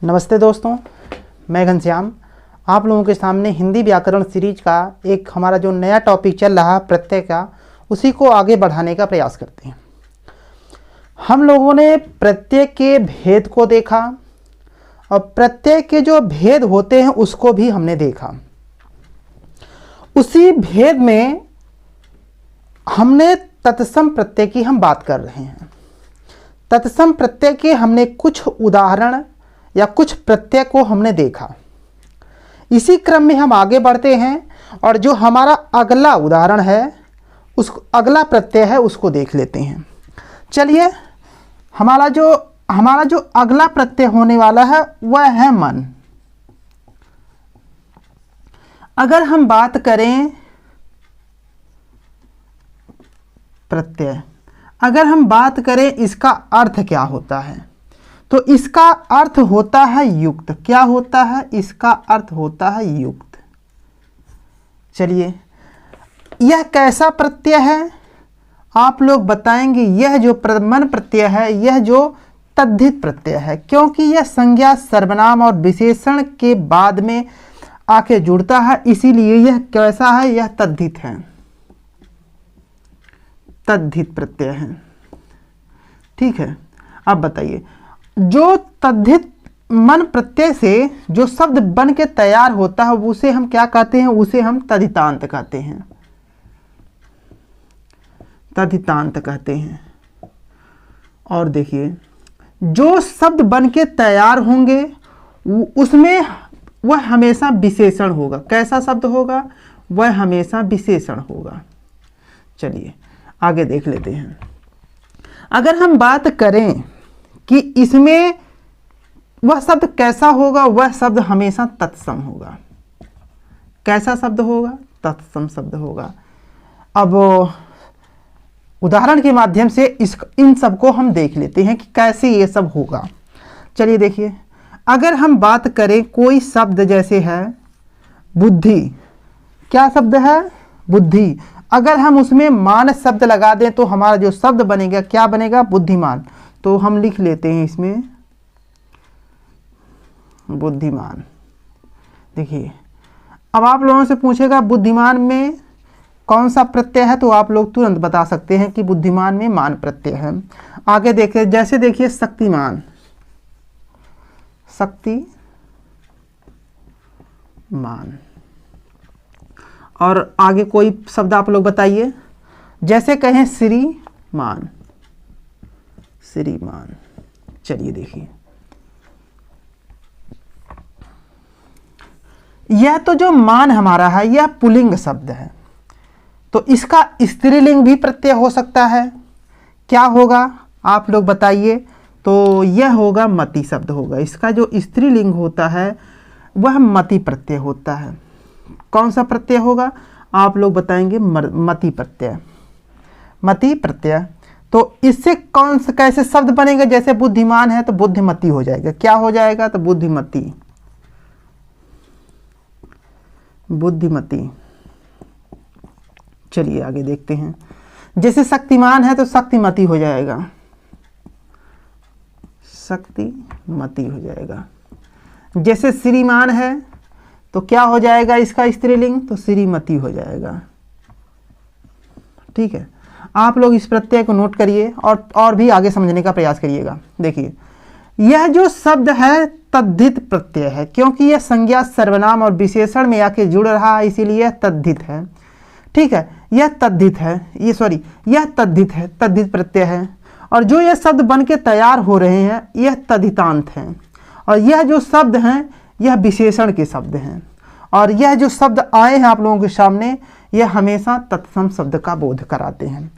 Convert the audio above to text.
नमस्ते दोस्तों, मैं घनश्याम आप लोगों के सामने हिंदी व्याकरण सीरीज का एक हमारा जो नया टॉपिक चल रहा है प्रत्यय का, उसी को आगे बढ़ाने का प्रयास करते हैं। हम लोगों ने प्रत्यय के भेद को देखा और प्रत्यय के जो भेद होते हैं उसको भी हमने देखा। उसी भेद में हमने तत्सम प्रत्यय की हम बात कर रहे हैं। तत्सम प्रत्यय के हमने कुछ उदाहरण या कुछ प्रत्यय को हमने देखा। इसी क्रम में हम आगे बढ़ते हैं और जो हमारा अगला उदाहरण है, उस अगला प्रत्यय है, उसको देख लेते हैं। चलिए, हमारा जो अगला प्रत्यय होने वाला है वह है मन। अगर हम बात करें प्रत्यय, अगर हम बात करें इसका अर्थ क्या होता है, तो इसका अर्थ होता है युक्त। क्या होता है? इसका अर्थ होता है युक्त। चलिए, यह कैसा प्रत्यय है आप लोग बताएंगे। यह जो मन प्रत्यय है, यह जो तद्धित प्रत्यय है, क्योंकि यह संज्ञा, सर्वनाम और विशेषण के बाद में आके जुड़ता है, इसीलिए यह कैसा है? यह तद्धित है, तद्धित प्रत्यय है। ठीक है, अब बताइए, जो तद्धित मन प्रत्यय से जो शब्द बन के तैयार होता है उसे हम क्या कहते हैं? उसे हम तद्धितांत कहते हैं, तद्धितांत कहते हैं। और देखिए, जो शब्द बन के तैयार होंगे उसमें वह हमेशा विशेषण होगा। कैसा शब्द होगा? वह हमेशा विशेषण होगा। चलिए आगे देख लेते हैं। अगर हम बात करें कि इसमें वह शब्द कैसा होगा, वह शब्द हमेशा तत्सम होगा। कैसा शब्द होगा? तत्सम शब्द होगा। अब उदाहरण के माध्यम से इन सब को हम देख लेते हैं कि कैसे ये सब होगा। चलिए देखिए, अगर हम बात करें कोई शब्द जैसे है बुद्धि। क्या शब्द है? बुद्धि। अगर हम उसमें मान शब्द लगा दें तो हमारा जो शब्द बनेगा क्या बनेगा? बुद्धिमान। तो हम लिख लेते हैं इसमें बुद्धिमान। देखिए, अब आप लोगों से पूछेगा बुद्धिमान में कौन सा प्रत्यय है, तो आप लोग तुरंत बता सकते हैं कि बुद्धिमान में मान प्रत्यय है। आगे देखें, जैसे देखिए शक्तिमान, शक्तिमान। और आगे कोई शब्द आप लोग बताइए, जैसे कहें श्रीमान, श्रीमान। चलिए देखिए, यह तो जो मान हमारा है यह पुल्लिंग शब्द है, तो इसका स्त्रीलिंग भी प्रत्यय हो सकता है। क्या होगा आप लोग बताइए? तो यह होगा मति शब्द होगा। इसका जो स्त्रीलिंग होता है वह मति प्रत्यय होता है। कौन सा प्रत्यय होगा? आप लोग बताएंगे मति प्रत्यय, मति प्रत्यय। तो इससे कौन सा कैसे शब्द बनेगा? जैसे बुद्धिमान है तो बुद्धिमती हो जाएगा। क्या हो जाएगा? तो बुद्धिमती, बुद्धिमती। चलिए आगे देखते हैं। जैसे शक्तिमान है तो शक्तिमती हो जाएगा, शक्तिमती हो जाएगा। जैसे श्रीमान है तो क्या हो जाएगा इसका स्त्रीलिंग? तो श्रीमती हो जाएगा। ठीक है, आप लोग इस प्रत्यय को नोट करिए और भी आगे समझने का प्रयास करिएगा। देखिए, यह जो शब्द है तद्धित प्रत्यय है, क्योंकि यह संज्ञा, सर्वनाम और विशेषण में आके जुड़ रहा है, इसीलिए यह तद्धित है। ठीक है, यह तद्धित है, यह तद्धित है, तद्धित प्रत्यय है। और जो यह शब्द बन के तैयार हो रहे हैं यह तद्धितांत हैं। और यह जो शब्द हैं यह विशेषण के शब्द हैं। और यह जो शब्द आए हैं आप लोगों के सामने, यह हमेशा तत्सम शब्द का बोध कराते हैं।